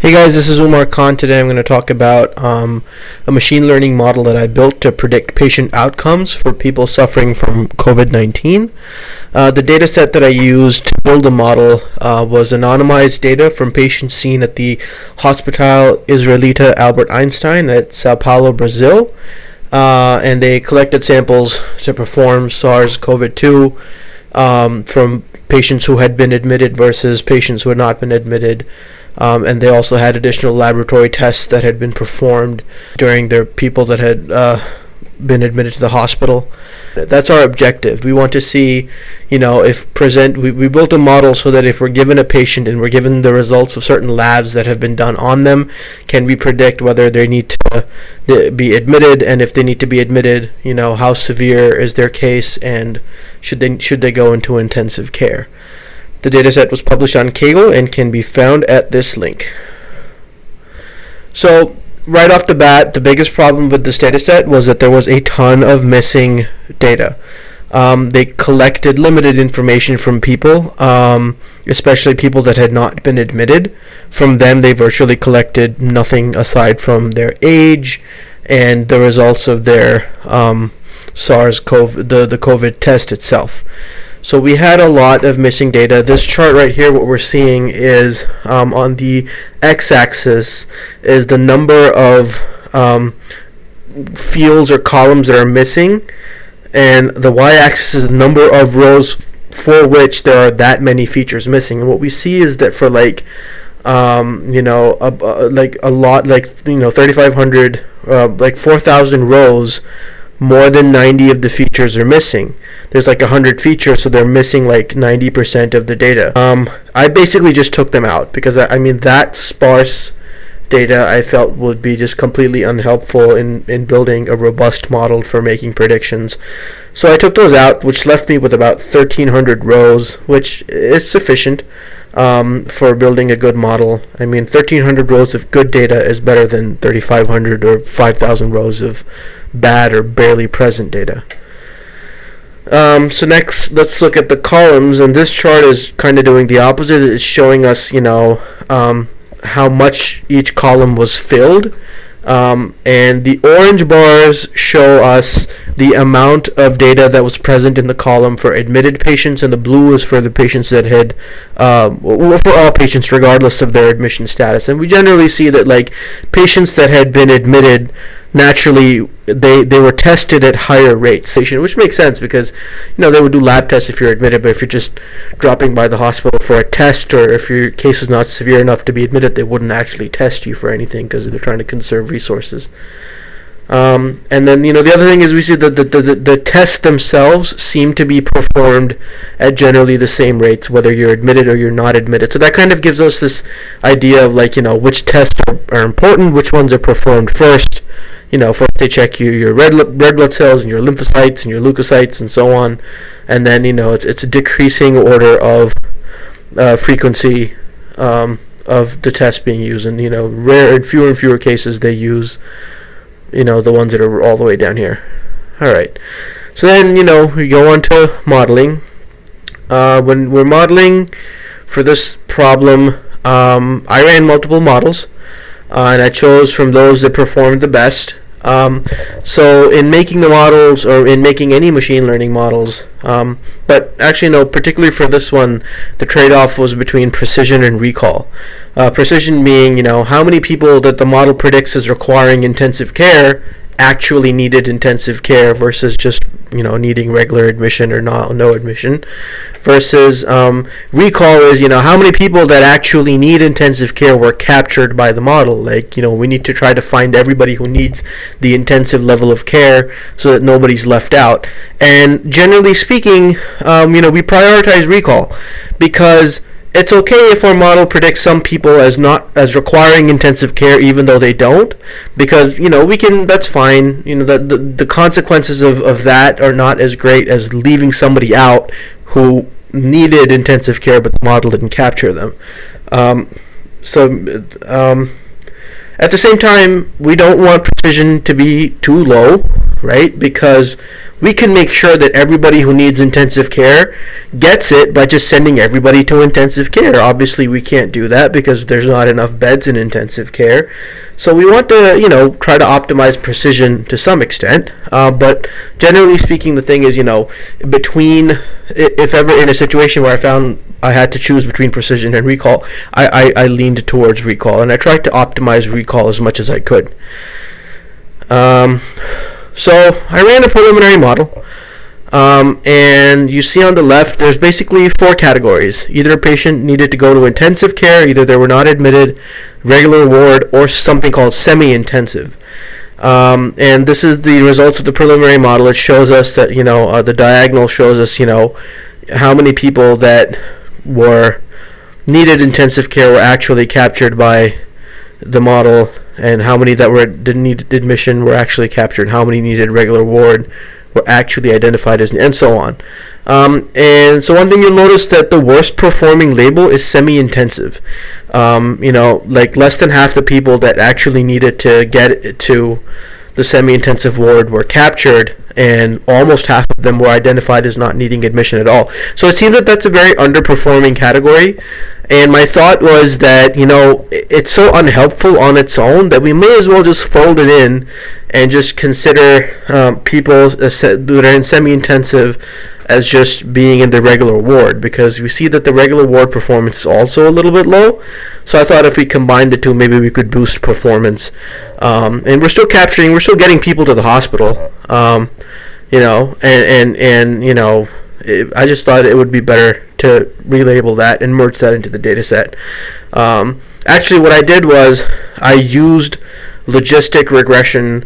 Hey guys, this is Umar Khan. Today I'm going to talk about a machine learning model that I built to predict patient outcomes for people suffering from COVID-19. The data set that I used to build the model was anonymized data from patients seen at the Hospital Israelita Albert Einstein at Sao Paulo, Brazil. And they collected samples to perform SARS-CoV-2 from patients who had been admitted versus patients who had not been admitted. And they also had additional laboratory tests that had been performed during their people that had been admitted to the hospital. That's our objective. We want to see, if we built a model so that if we're given a patient and we're given the results of certain labs that have been done on them, can we predict whether they need to be admitted, and if they need to be admitted, how severe is their case, and should they go into intensive care. The dataset was published on Kaggle and can be found at this link. So, right off the bat, the biggest problem with this dataset was that there was a ton of missing data. They collected limited information from people, especially people that had not been admitted. From them, they virtually collected nothing aside from their age and the results of their SARS-CoV, the COVID test itself. So we had a lot of missing data. This chart right here, what we're seeing is on the x-axis is the number of fields or columns that are missing, and the y-axis is the number of rows for which there are that many features missing. And what we see is that for 3,500, 4,000 rows, more than 90 of the features are missing. There's 100 features, so they're missing 90% of the data. I basically just took them out because that sparse data I felt would be just completely unhelpful in building a robust model for making predictions. So I took those out, which left me with about 1,300 rows, which is sufficient for building a good model. 1,300 rows of good data is better than 3,500 or 5,000 rows of bad or barely present data. So next, let's look at the columns, and this chart is kind of doing the opposite. It's showing us, how much each column was filled. And the orange bars show us the amount of data that was present in the column for admitted patients, and the blue is for the patients that had, for all patients regardless of their admission status. And we generally see that patients that had been admitted, naturally they were tested at higher rates, which makes sense because they would do lab tests if you're admitted, but if you're just dropping by the hospital for a test, or if your case is not severe enough to be admitted, they wouldn't actually test you for anything because they're trying to conserve resources. And then the other thing is we see that the tests themselves seem to be performed at generally the same rates, whether you're admitted or you're not admitted. So that kind of gives us this idea of which tests are important, which ones are performed first. First they check your red blood cells and your lymphocytes and your leukocytes and so on, and then it's a decreasing order of frequency of the test being used, and rare and fewer cases they use the ones that are all the way down here. Alright, so then we go on to modeling. When we're modeling for this problem, I ran multiple models, and I chose from those that performed the best. So in making the models, or in making any machine learning models, but actually no, particularly for this one, the trade-off was between precision and recall. Precision being, how many people that the model predicts as requiring intensive care actually needed intensive care versus just needing regular admission or no admission, versus recall is how many people that actually need intensive care were captured by the model. We need to try to find everybody who needs the intensive level of care so that nobody's left out. And generally speaking, we prioritize recall because it's okay if our model predicts some people as requiring intensive care even though they don't, because that's fine. The consequences of that are not as great as leaving somebody out who needed intensive care but the model didn't capture them. At the same time, we don't want precision to be too low. right? Because we can make sure that everybody who needs intensive care gets it by just sending everybody to intensive care. Obviously, we can't do that because there's not enough beds in intensive care. So we want to, try to optimize precision to some extent. But generally speaking, the thing is, if ever in a situation where I found I had to choose between precision and recall, I leaned towards recall, and I tried to optimize recall as much as I could. So I ran a preliminary model, and you see on the left there's basically 4 categories. Either a patient needed to go to intensive care, either they were not admitted, regular ward, or something called semi-intensive. And this is the results of the preliminary model. It shows us that, the diagonal shows us, how many people that needed intensive care were actually captured by the model, and how many that didn't need admission were actually captured, how many needed regular ward were actually identified as, and so on. And so one thing you'll notice that the worst performing label is semi-intensive. Less than half the people that actually needed to get to the semi-intensive ward were captured, and almost half of them were identified as not needing admission at all. So it seems that that's a very underperforming category, and my thought was that, it's so unhelpful on its own that we may as well just fold it in and just consider people that are in semi-intensive as just being in the regular ward, because we see that the regular ward performance is also a little bit low. So I thought if we combined the two, maybe we could boost performance. And we're still getting people to the hospital. I just thought it would be better to relabel that and merge that into the data set. Actually, what I did was I used logistic regression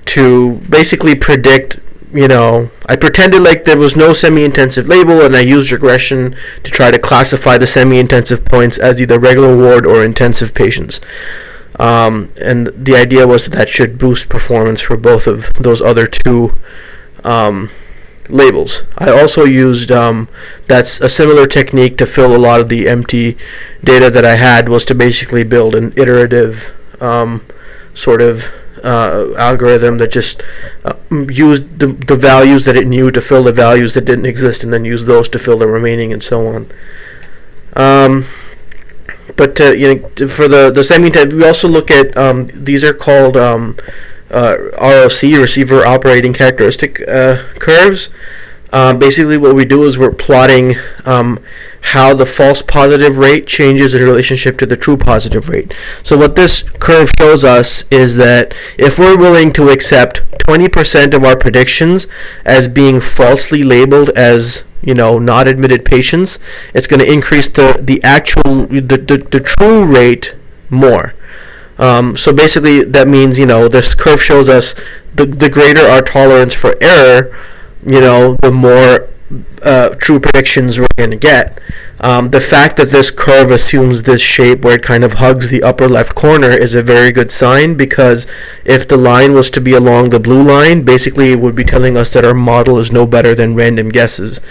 to basically predict, I pretended like there was no semi-intensive label, and I used regression to try to classify the semi-intensive points as either regular ward or intensive patients. And the idea was that should boost performance for both of those other two labels. I also used that's a similar technique to fill a lot of the empty data that I had, was to basically build an iterative algorithm that just used the values that it knew to fill the values that didn't exist, and then use those to fill the remaining, and so on. But for the semi-intensive, we also look at these are called ROC, receiver operating characteristic curves. Basically what we do is we're plotting how the false positive rate changes in relationship to the true positive rate. So what this curve shows us is that if we're willing to accept 20% of our predictions as being falsely labeled as not admitted patients, it's going to increase the true rate more. So basically that means, this curve shows us the greater our tolerance for error, the more true predictions we're going to get. The fact that this curve assumes this shape where it kind of hugs the upper left corner is a very good sign, because if the line was to be along the blue line, basically it would be telling us that our model is no better than random guesses.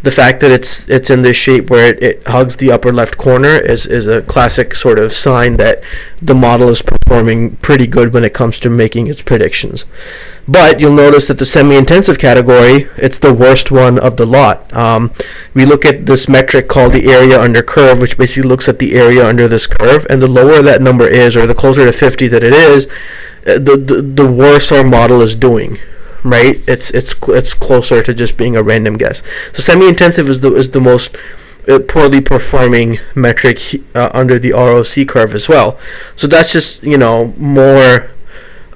The fact that it's in this shape where it hugs the upper left corner is a classic sort of sign that the model is performing pretty good when it comes to making its predictions. But you'll notice that the semi-intensive category, it's the worst one of the lot. We look at this metric called the area under curve, which basically looks at the area under this curve, and the lower that number is, or the closer to 50 that it is, the worse our model is doing. Right? It's closer to just being a random guess. So semi-intensive is the most poorly performing metric under the ROC curve as well. So that's just more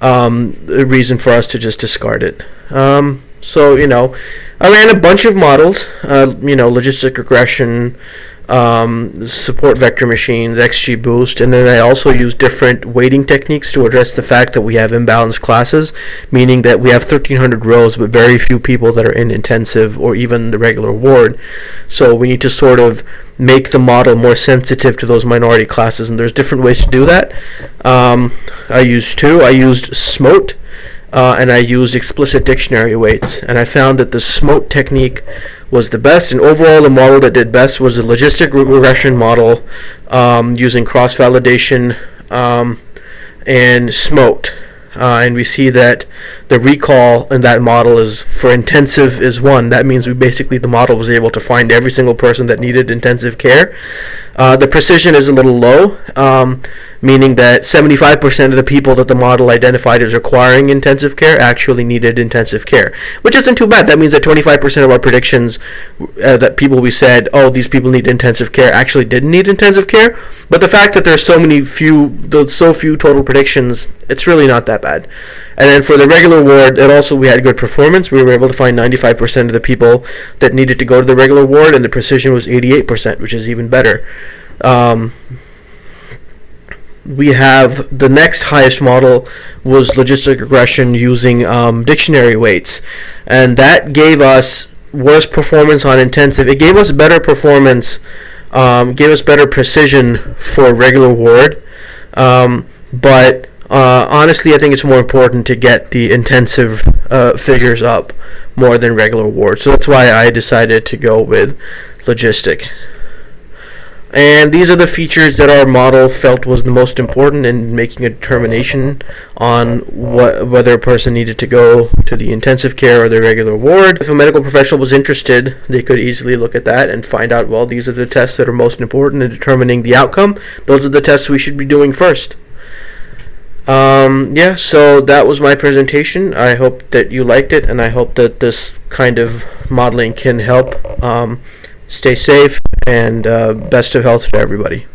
a reason for us to just discard it. So I ran a bunch of models, logistic regression, support vector machines, XGBoost, and then I also use different weighting techniques to address the fact that we have imbalanced classes, meaning that we have 1,300 rows but very few people that are in intensive or even the regular ward. So we need to sort of make the model more sensitive to those minority classes, and there's different ways to do that. I used SMOTE, and I used explicit dictionary weights, and I found that the SMOTE technique was the best, and overall the model that did best was a logistic regression model using cross-validation and SMOTE. and we see that the recall in that model is for intensive is 1. That means the model was able to find every single person that needed intensive care. The precision is a little low, meaning that 75% of the people that the model identified as requiring intensive care actually needed intensive care, which isn't too bad. That means that 25% of our predictions that people we said, oh, these people need intensive care, actually didn't need intensive care. But the fact that there's so few total predictions, it's really not that bad. And then for the regular ward, we had good performance. We were able to find 95% of the people that needed to go to the regular ward, and the precision was 88%, which is even better. We have the next highest model was logistic regression using dictionary weights, and that gave us worse performance on intensive. It gave us better performance, gave us better precision for regular ward, but honestly, I think it's more important to get the intensive figures up more than regular ward. So that's why I decided to go with logistic. And these are the features that our model felt was the most important in making a determination on whether a person needed to go to the intensive care or the regular ward. If a medical professional was interested, they could easily look at that and find out, well, these are the tests that are most important in determining the outcome. Those are the tests we should be doing first. So that was my presentation. I hope that you liked it, and I hope that this kind of modeling can help. Stay safe, and best of health to everybody.